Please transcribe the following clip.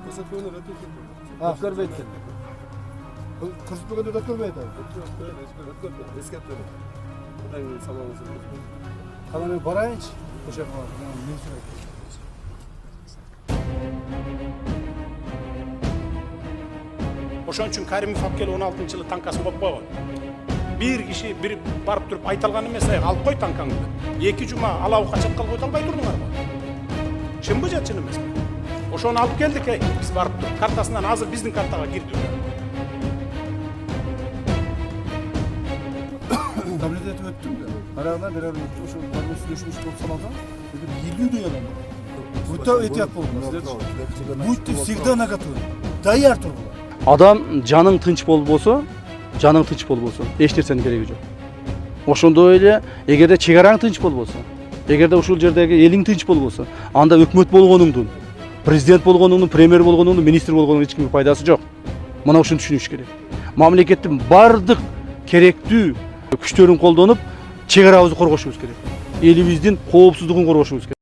Көрсөтпөгөндөр өтүп кетти. Өткөрбөйт экен. Көрсөтпөгөндөрдү өткөрбөйт атабы. Эскертпеді. Одан кейін саламыз. Кана мен барайынчы. Ошо жака мен сурайт. Ошон үчүн Каримов апкел 16-жылы танкасын коюп койгон. Bir kişi bir барып туруп айта алган эмес, алып кой танкаңды. 2 жума алабыкка чыгып калып өтө албай турдуңарбы? Чынбы же чын эмеспи? Ошону алып келдик, биз барып туруп картасынан азыр биздин картага кирди. Таблет этип өттүм да. Арагынан бери ошо барып сүйлөшмөш болуп салган. Бир 50 адам. Өтө этият болду. Будьте всегда наготове. Даяр тургула. Адам жаның тынч болбосо, эч нерсенин кереги жок. Ошондой эле, эгерде чек араң тынч болбосо, эгерде ушул жердеги элиң тынч болбосо, анда өкмөт болгонуңдун, президент болгонуңдун, премьер болгонуңдун, министр болгонуңдун эч кимге пайдасы жок. Мына ушуну түшүнүш керек. Мамлекеттин бардык керектүү күчтөрүн колдонуп, чек арабызды коргошубуз керек. Элибиздин коопсуздугун коргошубуз керек.